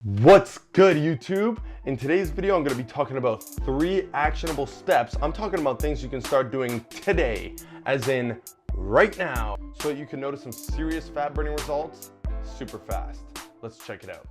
What's good, YouTube? In today's video, I'm going to be talking about 3 actionable steps. I'm talking about things you can start doing today, as in right now, so that you can notice some serious fat burning results super fast. Let's check it out.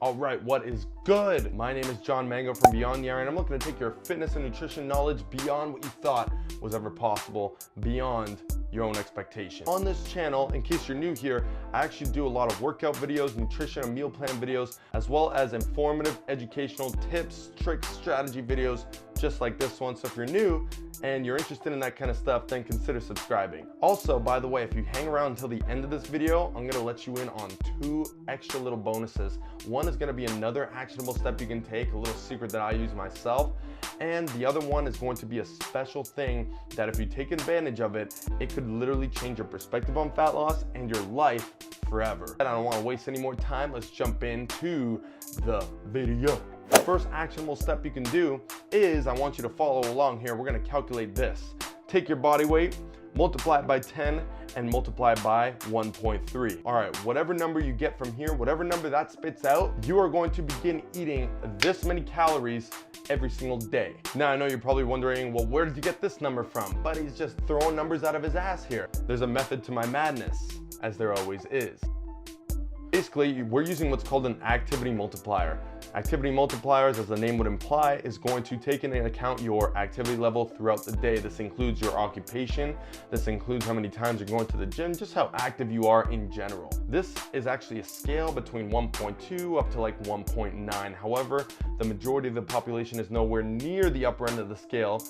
All right, what is good? My name is John Mango from Beyond the Iron. I'm looking to take your fitness and nutrition knowledge beyond what you thought was ever possible, beyond your own expectation. On this channel, in case you're new here, I actually do a lot of workout videos, nutrition and meal plan videos, as well as informative, educational tips, tricks, strategy videos, just like this one. So if you're new and you're interested in that kind of stuff, then consider subscribing. Also, by the way, if you hang around until the end of this video, I'm gonna let you in on 2 extra little bonuses. One is gonna be another actionable step you can take, a little secret that I use myself. And the other one is going to be a special thing that if you take advantage of it, it could literally change your perspective on fat loss and your life forever. And I don't wanna waste any more time. Let's jump into the video. The first actionable step you can do is, I want you to follow along here. We're gonna calculate this. Take your body weight, multiply it by 10, and multiply it by 1.3. All right, whatever number you get from here, whatever number that spits out, you are going to begin eating this many calories every single day. Now, I know you're probably wondering, well, where did you get this number from? But he's just throwing numbers out of his ass here. There's a method to my madness, as there always is. Basically, we're using what's called an activity multiplier. Activity multipliers, as the name would imply, is going to take into account your activity level throughout the day. This includes your occupation. This includes how many times you're going to the gym, just how active you are in general. This is actually a scale between 1.2 up to like 1.9. However, the majority of the population is nowhere near the upper end of the scale,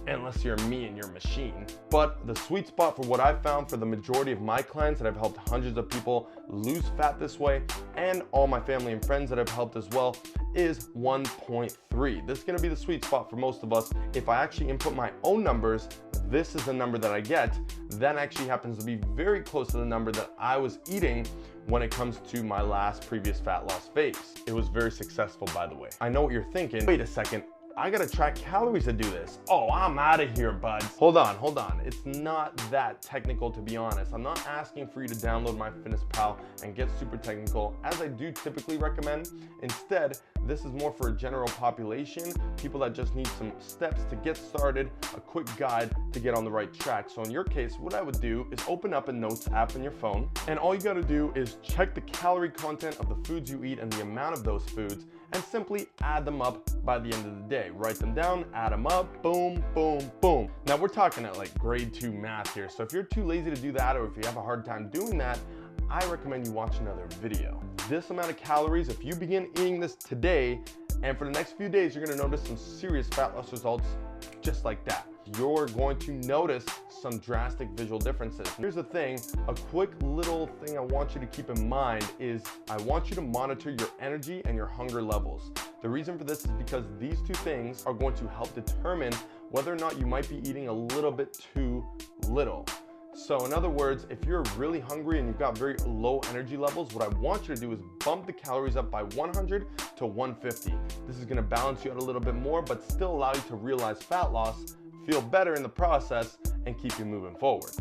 unless you're me and your machine. But the sweet spot for what I've found for the majority of my clients that I've helped hundreds of people lose fat this way, and all my family and friends that I've helped as well, is 1.3. This is gonna be the sweet spot for most of us. If I actually input my own numbers, this is the number that I get. That actually happens to be very close to the number that I was eating when it comes to my last previous fat loss phase. It was very successful, by the way. I know what you're thinking. Wait a second, I gotta track calories to do this. Oh, I'm out of here, bud. Hold on. It's not that technical, to be honest. I'm not asking for you to download MyFitnessPal and get super technical, as I do typically recommend. Instead, this is more for a general population, people that just need some steps to get started, a quick guide to get on the right track. So in your case, what I would do is open up a notes app on your phone, and all you gotta do is check the calorie content of the foods you eat and the amount of those foods, and simply add them up by the end of the day. Write them down, add them up, boom, boom, boom. Now we're talking at like grade 2 math here, so if you're too lazy to do that, or if you have a hard time doing that, I recommend you watch another video. This amount of calories, if you begin eating this today, and for the next few days, you're gonna notice some serious fat loss results just like that. You're going to notice some drastic visual differences. Here's the thing, a quick little thing I want you to keep in mind is I want you to monitor your energy and your hunger levels. The reason for this is because these 2 things are going to help determine whether or not you might be eating a little bit too little. So in other words, if you're really hungry and you've got very low energy levels, what I want you to do is bump the calories up by 100 to 150. This is gonna balance you out a little bit more, but still allow you to realize fat loss, feel better in the process, and keep you moving forward.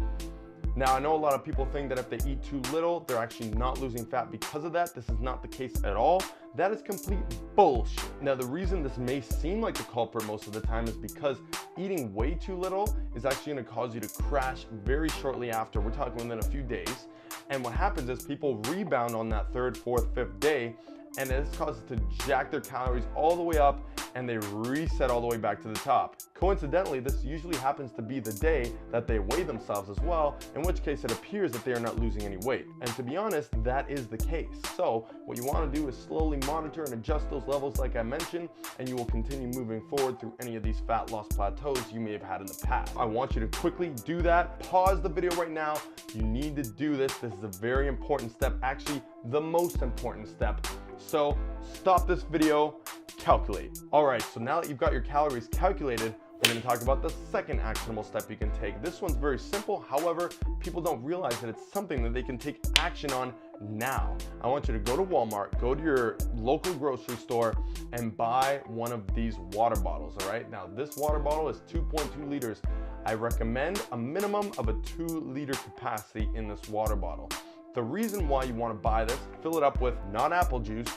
Now, I know a lot of people think that if they eat too little, they're actually not losing fat because of that. This is not the case at all. That is complete bullshit. Now, the reason this may seem like the culprit most of the time is because eating way too little is actually gonna cause you to crash very shortly after. We're talking within a few days. And what happens is people rebound on that 3rd, 4th, 5th day, and this causes to jack their calories all the way up, and they reset all the way back to the top. Coincidentally, this usually happens to be the day that they weigh themselves as well, in which case it appears that they are not losing any weight. And to be honest, that is the case. So what you want to do is slowly monitor and adjust those levels like I mentioned, and you will continue moving forward through any of these fat loss plateaus you may have had in the past. I want you to quickly do that. Pause the video right now. You need to do this. This is a very important step, actually the most important step. So stop this video, calculate. All right, so now that you've got your calories calculated, we're going to talk about the second actionable step you can take. This one's very simple. However, people don't realize that it's something that they can take action on now. I want you to go to Walmart, go to your local grocery store, and buy one of these water bottles, all right? Now, this water bottle is 2.2 liters. I recommend a minimum of a 2-liter capacity in this water bottle. The reason why you want to buy this, fill it up with not apple juice,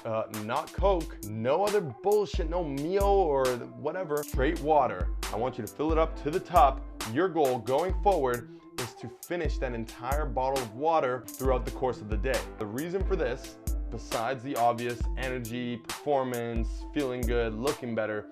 not Coke, no other bullshit, no Mio or whatever, straight water. I want you to fill it up to the top. Your goal going forward is to finish that entire bottle of water throughout the course of the day. The reason for this, besides the obvious energy, performance, feeling good, looking better,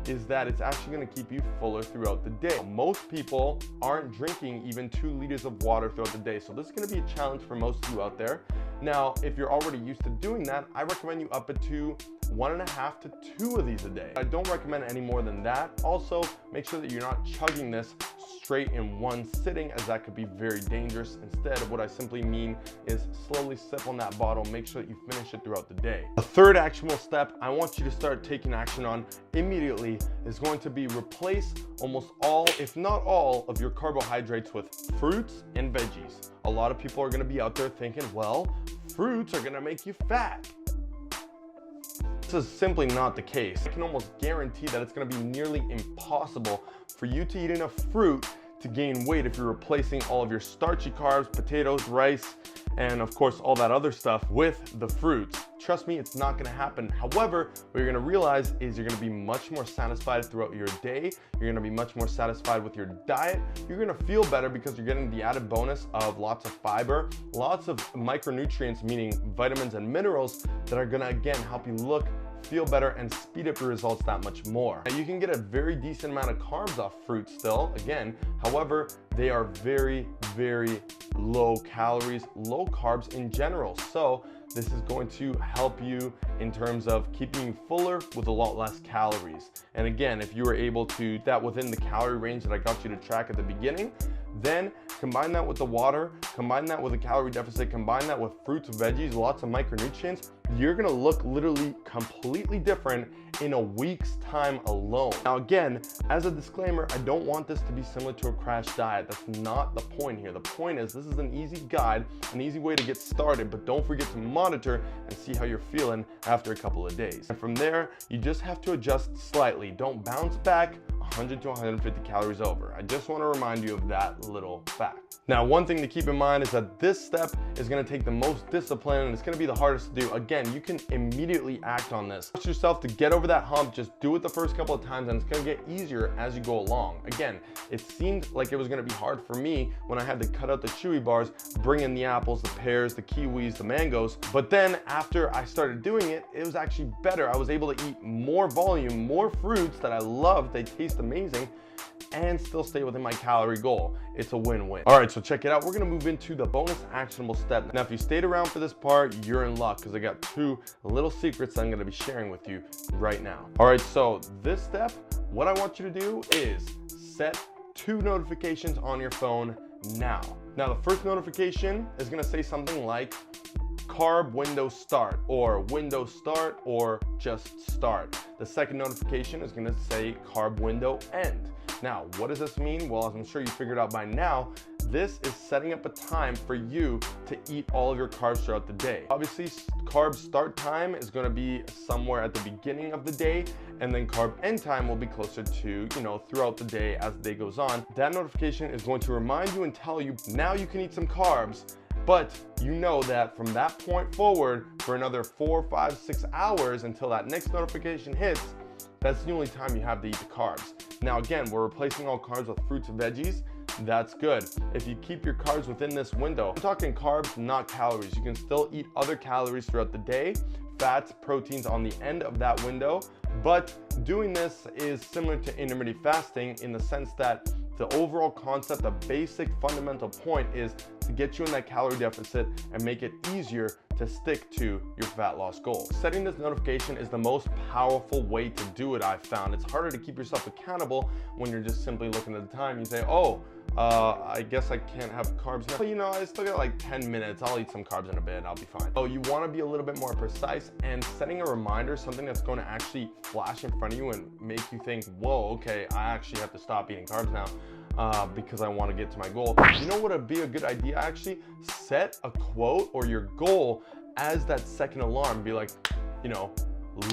is that it's actually going to keep you fuller throughout the day. Most people aren't drinking even 2 liters of water throughout the day, so this is going to be a challenge for most of you out there. Now, if you're already used to doing that, I recommend you up it to 1.5 to 2 of these a day. I don't recommend any more than that. Also, make sure that you're not chugging this straight in one sitting, as that could be very dangerous. Instead, what I simply mean is slowly sip on that bottle, make sure that you finish it throughout the day. The third actionable step I want you to start taking action on immediately is going to be replace almost all, if not all, of your carbohydrates with fruits and veggies. A lot of people are going to be out there thinking, well, fruits are going to make you fat. This is simply not the case. I can almost guarantee that it's going to be nearly impossible for you to eat enough fruit to gain weight if you're replacing all of your starchy carbs, potatoes, rice, and of course all that other stuff with the fruits. Trust me, it's not going to happen. However, what you're going to realize is you're going to be much more satisfied throughout your day. You're going to be much more satisfied with your diet. You're going to feel better because you're getting the added bonus of lots of fiber, lots of micronutrients, meaning vitamins and minerals, that are going to again help you look, feel better, and speed up your results that much more. Now, you can get a very decent amount of carbs off fruit still, again, however, they are very, very low calories, low carbs in general. So this is going to help you in terms of keeping you fuller with a lot less calories. And again, if you were able to do that within the calorie range that I got you to track at the beginning, then combine that with the water, combine that with a calorie deficit, combine that with fruits and veggies, lots of micronutrients, you're gonna look literally completely different in a week's time alone. Now again, as a disclaimer, I don't want this to be similar to a crash diet. That's not the point here. The point is this is an easy guide, an easy way to get started, but don't forget to monitor and see how you're feeling after a couple of days. And from there, you just have to adjust slightly. Don't bounce back 100 to 150 calories over. I just want to remind you of that little fact. Now, one thing to keep in mind is that this step is going to take the most discipline and it's going to be the hardest to do. Again, you can immediately act on this. Push yourself to get over that hump. Just do it the first couple of times and it's going to get easier as you go along. Again, it seemed like it was going to be hard for me when I had to cut out the chewy bars, bring in the apples, the pears, the kiwis, the mangoes. But then after I started doing it, it was actually better. I was able to eat more volume, more fruits that I love. They taste amazing, and still stay within my calorie goal. It's a win-win. All right, so check it out. We're gonna move into the bonus actionable step. Now, if you stayed around for this part, you're in luck because I got 2 little secrets I'm gonna be sharing with you right now. All right, so this step, what I want you to do is set 2 notifications on your phone now. Now, the first notification is gonna say something like carb window start, or window start, or just start. The second notification is going to say carb window end. Now, what does this mean? Well, as I'm sure you figured out by now, this is setting up a time for you to eat all of your carbs throughout the day. Obviously, carb start time is going to be somewhere at the beginning of the day, and then carb end time will be closer to, throughout the day as the day goes on. That notification is going to remind you and tell you, now you can eat some carbs. But you know that from that point forward, for another 4, 5, 6 hours until that next notification hits, that's the only time you have to eat the carbs. Now again, we're replacing all carbs with fruits and veggies. That's good. If you keep your carbs within this window, I'm talking carbs, not calories. You can still eat other calories throughout the day, fats, proteins on the end of that window. But doing this is similar to intermittent fasting in the sense that the overall concept, the basic fundamental point is to get you in that calorie deficit and make it easier to stick to your fat loss goal. Setting this notification is the most powerful way to do it, I've found. It's harder to keep yourself accountable when you're just simply looking at the time. You say, oh, I guess I can't have carbs now. But you know, I still got like 10 minutes. I'll eat some carbs in a bit and I'll be fine. So you want to be a little bit more precise, and setting a reminder, something that's going to actually flash in front of you and make you think, whoa, okay, I actually have to stop eating carbs now because I want to get to my goal. You know what would be a good idea? Actually, set a quote or your goal as that second alarm. Be like, you know,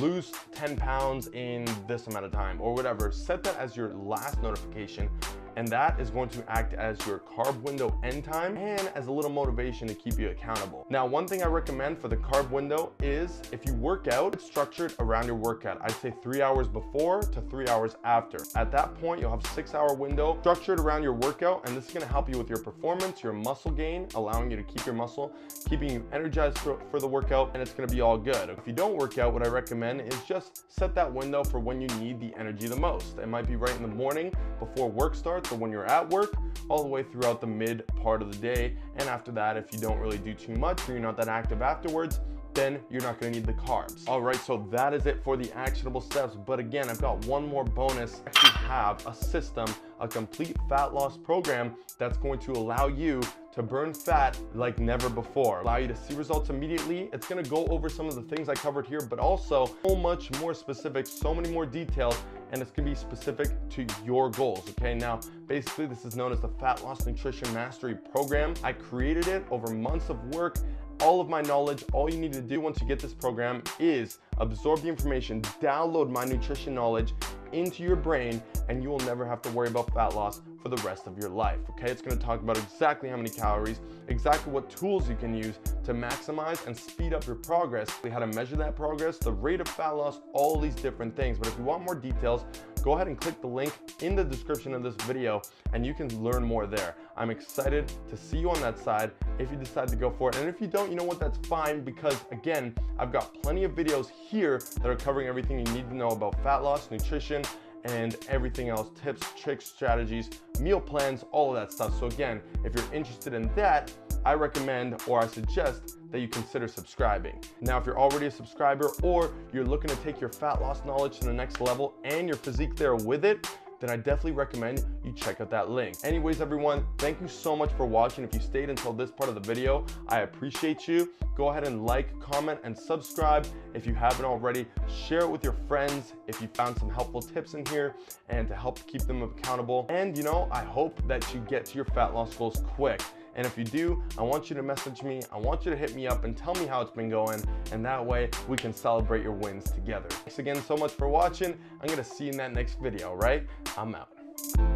lose 10 pounds in this amount of time or whatever. Set that as your last notification, and that is going to act as your carb window end time and as a little motivation to keep you accountable. Now, one thing I recommend for the carb window is if you work out, it's structured around your workout. I'd say 3 hours before to 3 hours after. At that point, you'll have a 6-hour window structured around your workout, and this is going to help you with your performance, your muscle gain, allowing you to keep your muscle, keeping you energized for the workout, and it's going to be all good. If you don't work out, what I recommend is just set that window for when you need the energy the most. It might be right in the morning before work starts, or when you're at work, all the way throughout the mid part of the day. And after that, if you don't really do too much or you're not that active afterwards, then you're not going to need the carbs. All right, so that is it for the actionable steps. But again, I've got one more bonus. I actually have a system, a complete fat loss program that's going to allow you to burn fat like never before, allow you to see results immediately. It's going to go over some of the things I covered here, but also so much more specific, so many more details, and it's going to be specific to your goals. Okay, now basically this is known as the Fat Loss Nutrition Mastery Program. I created it over months of work, all of my knowledge. All you need to do once you get this program is absorb the information, download my nutrition knowledge into your brain, and you will never have to worry about fat loss for the rest of your life. Okay, it's going to talk about exactly how many calories, exactly what tools you can use to maximize and speed up your progress, how to measure that progress, the rate of fat loss, all these different things. But if you want more details, go ahead and click the link in the description of this video and you can learn more there. I'm excited to see you on that side if you decide to go for it. And if you don't, you know what, that's fine, because again, I've got plenty of videos here that are covering everything you need to know about fat loss, nutrition, and everything else, tips, tricks, strategies, meal plans, all of that stuff. So again, if you're interested in that, I recommend, or I suggest, that you consider subscribing. Now, if you're already a subscriber or you're looking to take your fat loss knowledge to the next level and your physique there with it, then I definitely recommend you check out that link. Anyways, everyone, thank you so much for watching. If you stayed until this part of the video, I appreciate you. Go ahead and like, comment, and subscribe. If you haven't already, share it with your friends if you found some helpful tips in here and to help keep them accountable. And you know, I hope that you get to your fat loss goals quick. And if you do, I want you to message me, I want you to hit me up and tell me how it's been going, and that way we can celebrate your wins together. Thanks again so much for watching. I'm gonna see you in that next video, right? I'm out.